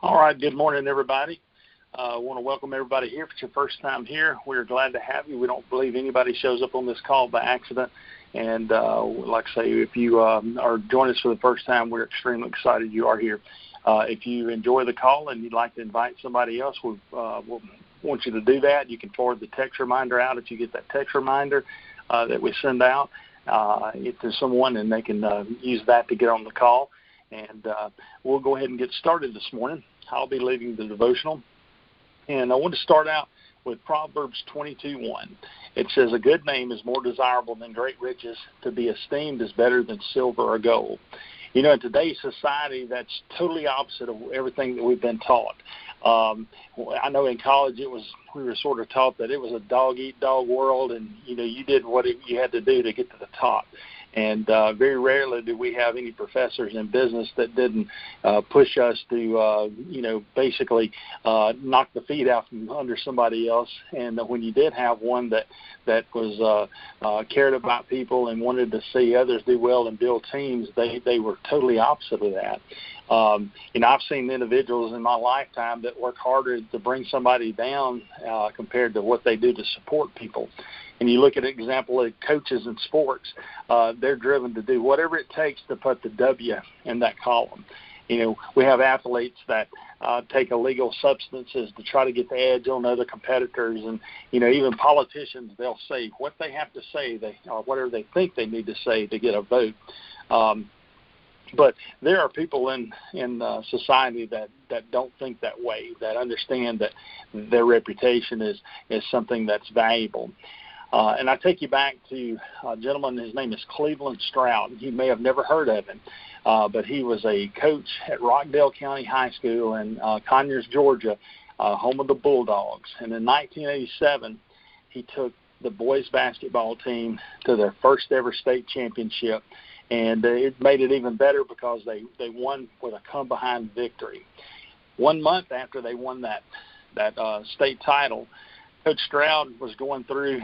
All right, good morning, everybody. I want to welcome everybody here. If it's your first time here, we're glad to have you. We don't believe anybody shows up on this call by accident. And like I say, if you are joining us for the first time, we're extremely excited you are here. If you enjoy the call and you'd like to invite somebody else, we'll want you to do that. You can forward the text reminder out if you get that text reminder that we send out to someone, and they can use that to get on the call. And we'll go ahead and get started this morning. I'll be leading the devotional. And I want to start out with Proverbs 22:1. It says, "A good name is more desirable than great riches. To be esteemed is better than silver or gold." You know, in today's society, that's totally opposite of everything that we've been taught. I know in college we were sort of taught that it was a dog-eat-dog world, and, you know, you did what you had to do to get to the top. And very rarely do we have any professors in business that didn't push us to, basically knock the feet out from under somebody else. And when you did have one that was cared about people and wanted to see others do well and build teams, they were totally opposite of that. I've seen individuals in my lifetime that work harder to bring somebody down compared to what they do to support people. And you look at an example of coaches in sports, they're driven to do whatever it takes to put the W in that column. You know, we have athletes that take illegal substances to try to get the edge on other competitors. And, you know, even politicians, they'll say what they have to say, or whatever they think they need to say to get a vote. But there are people in society that don't think that way, that understand that their reputation is something that's valuable. And I take you back to a gentleman, his name is Cleveland Stroud. You may have never heard of him, but he was a coach at Rockdale County High School in Conyers, Georgia, home of the Bulldogs. And in 1987, he took the boys basketball team to their first ever state championship. And it made it even better because they won with a come-behind victory. 1 month after they won that state title, Coach Stroud was going through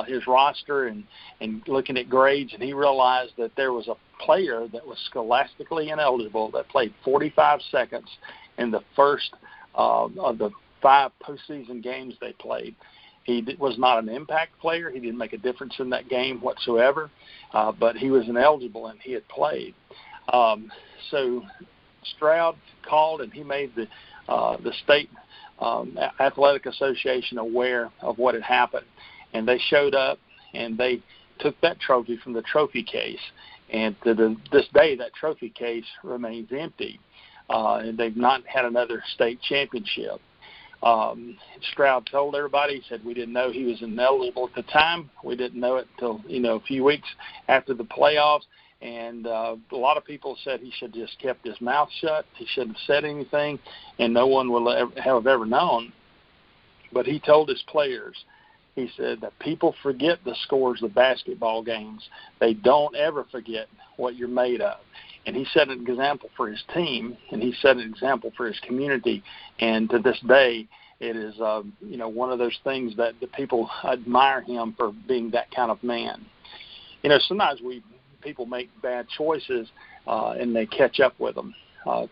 his roster and looking at grades, and he realized that there was a player that was scholastically ineligible that played 45 seconds in the first of the 5 postseason games they played. He was not an impact player. He didn't make a difference in that game whatsoever, but he was ineligible, and he had played. So Stroud called, and he made the state Athletic Association aware of what had happened. And they showed up, and they took that trophy from the trophy case. And to this day, that trophy case remains empty. And they've not had another state championship. Stroud told everybody, he said, we didn't know he was ineligible at the time. We didn't know it until, a few weeks after the playoffs. And a lot of people said he should have just kept his mouth shut. He shouldn't have said anything, and no one will have ever known. But he told his players, he said that people forget the scores of basketball games. They don't ever forget what you're made of. And he set an example for his team, and he set an example for his community. And to this day, it is, one of those things that the people admire him for being that kind of man. Sometimes people make bad choices, and they catch up with them.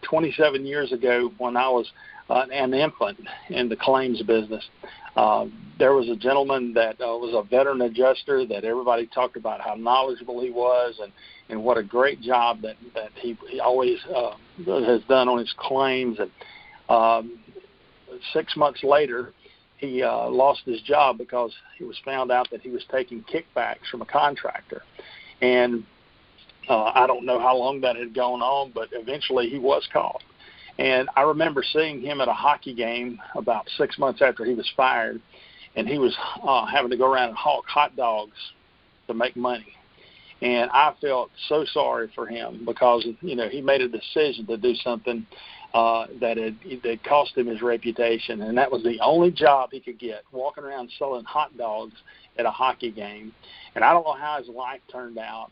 27 years ago, when I was an infant in the claims business, there was a gentleman that was a veteran adjuster that everybody talked about how knowledgeable he was and what a great job that he always has done on his claims. And 6 months later, he lost his job because it was found out that he was taking kickbacks from a contractor. And I don't know how long that had gone on, but eventually he was caught. And I remember seeing him at a hockey game about 6 months after he was fired, and he was having to go around and hawk hot dogs to make money. And I felt so sorry for him because, he made a decision to do something that cost him his reputation, and that was the only job he could get, walking around selling hot dogs at a hockey game. And I don't know how his life turned out,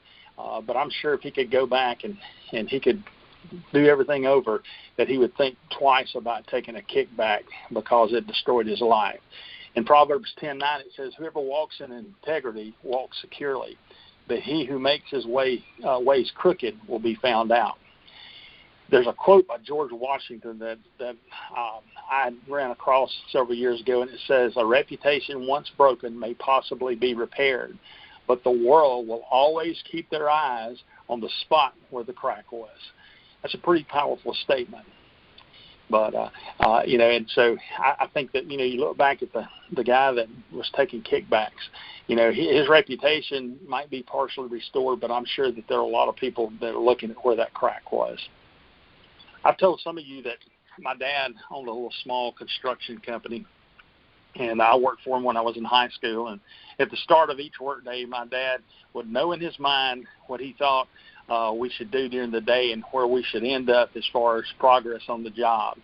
but I'm sure if he could go back and he could do everything over, that he would think twice about taking a kickback because it destroyed his life. In Proverbs 10:9, it says, "Whoever walks in integrity walks securely, but he who makes his ways crooked will be found out." There's a quote by George Washington that I ran across several years ago, and it says, "A reputation once broken may possibly be repaired, but the world will always keep their eyes on the spot where the crack was." That's a pretty powerful statement. But, and so I think that, you look back at the guy that was taking kickbacks, his reputation might be partially restored, but I'm sure that there are a lot of people that are looking at where that crack was. I've told some of you that my dad owned a little small construction company, and I worked for him when I was in high school. And at the start of each workday, my dad would know in his mind what he thought we should do during the day and where we should end up as far as progress on the job.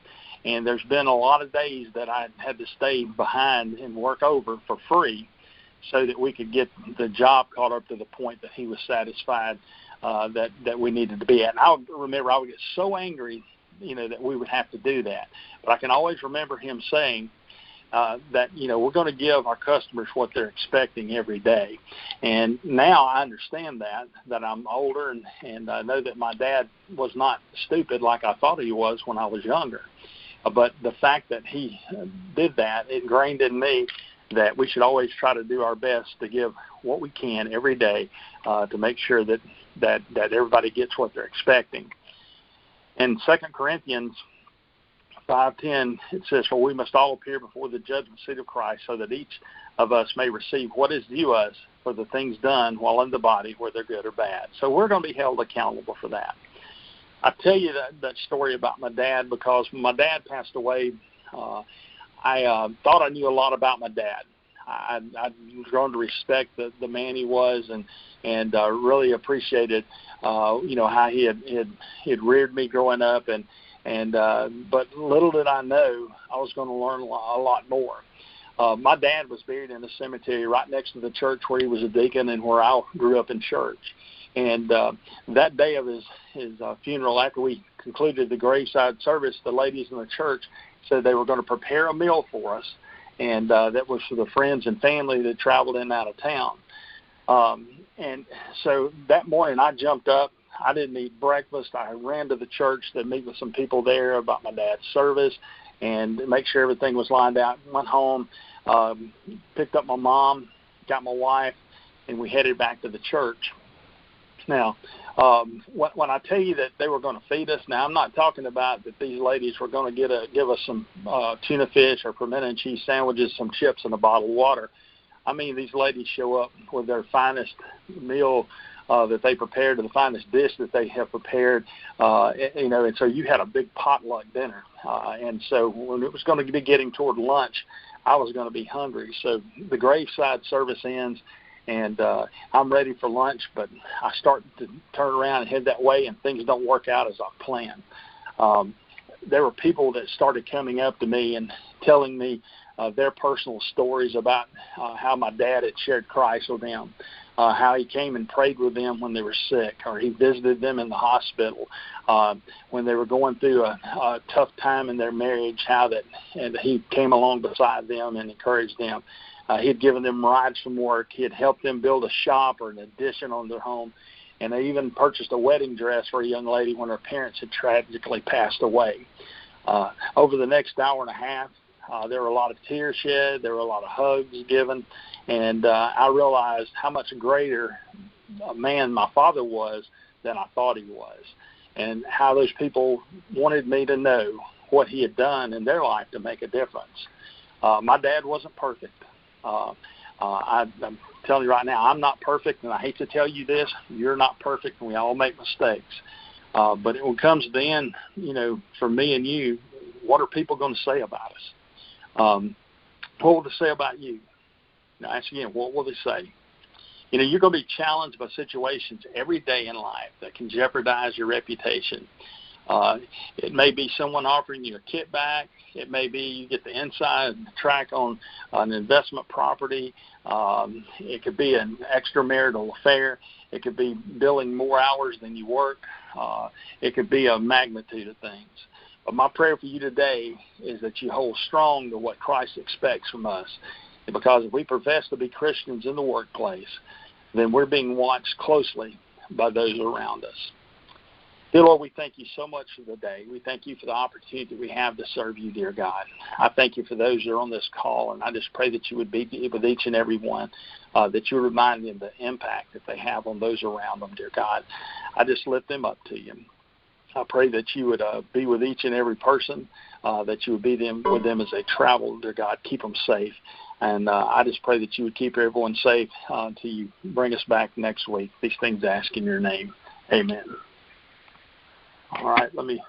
And there's been a lot of days that I had to stay behind and work over for free so that we could get the job caught up to the point that he was satisfied that we needed to be at. And I remember I would get so angry, that we would have to do that. But I can always remember him saying, that, we're going to give our customers what they're expecting every day. And now I understand that I'm older, and I know that my dad was not stupid like I thought he was when I was younger. But the fact that he did that, it ingrained in me that we should always try to do our best to give what we can every day to make sure that everybody gets what they're expecting. In 2 Corinthians 5:10, it says, "For we must all appear before the judgment seat of Christ, so that each of us may receive what is due us for the things done while in the body, whether good or bad." So we're going to be held accountable for that. I tell you that story about my dad because when my dad passed away, I thought I knew a lot about my dad. I'd grown to respect the man he was and really appreciated, how he had reared me growing up, but little did I know I was going to learn a lot more. My dad was buried in a cemetery right next to the church where he was a deacon and where I grew up in church. And that day of his funeral, after we concluded the graveside service, the ladies in the church said they were going to prepare a meal for us, and that was for the friends and family that traveled in and out of town. And so that morning I jumped up. I didn't eat breakfast. I ran to the church to meet with some people there about my dad's service and make sure everything was lined out. Went home, picked up my mom, got my wife, and we headed back to the church. Now, when I tell you that they were going to feed us, now I'm not talking about that these ladies were going to give us some tuna fish or pimento and cheese sandwiches, some chips, and a bottle of water. I mean, these ladies show up with their finest meal that they prepared, the finest dish that they have prepared, and so you had a big potluck dinner. And so when it was going to be getting toward lunch, I was going to be hungry. So the graveside service ends, and I'm ready for lunch, but I start to turn around and head that way, and things don't work out as I planned. There were people that started coming up to me and telling me their personal stories about how my dad had shared Christ with them, how he came and prayed with them when they were sick, or he visited them in the hospital when they were going through a tough time in their marriage, and he came along beside them and encouraged them. He had given them rides from work. He had helped them build a shop or an addition on their home. And they even purchased a wedding dress for a young lady when her parents had tragically passed away. Over the next hour and a half, there were a lot of tears shed. There were a lot of hugs given. And I realized how much greater a man my father was than I thought he was, and how those people wanted me to know what he had done in their life to make a difference. My dad wasn't perfect. I'm telling you right now, I'm not perfect, and I hate to tell you this, you're not perfect, and we all make mistakes. But when it comes to the end, for me and you, what are people going to say about us? What will they say about you? Now, ask again, what will they say? You're going to be challenged by situations every day in life that can jeopardize your reputation. It may be someone offering you a kickback. It may be you get the inside track on an investment property. It could be an extramarital affair. It could be billing more hours than you work. It could be a magnitude of things. But my prayer for you today is that you hold strong to what Christ expects from us. Because if we profess to be Christians in the workplace, then we're being watched closely by those around us. Dear Lord, we thank you so much for the day. We thank you for the opportunity that we have to serve you, dear God. I thank you for those that are on this call, and I just pray that you would be with each and every one, that you would remind them the impact that they have on those around them, dear God. I just lift them up to you. I pray that you would be with each and every person, that you would be with them as they travel, dear God. Keep them safe. And I just pray that you would keep everyone safe until you bring us back next week. These things I ask in your name. Amen. All right, let me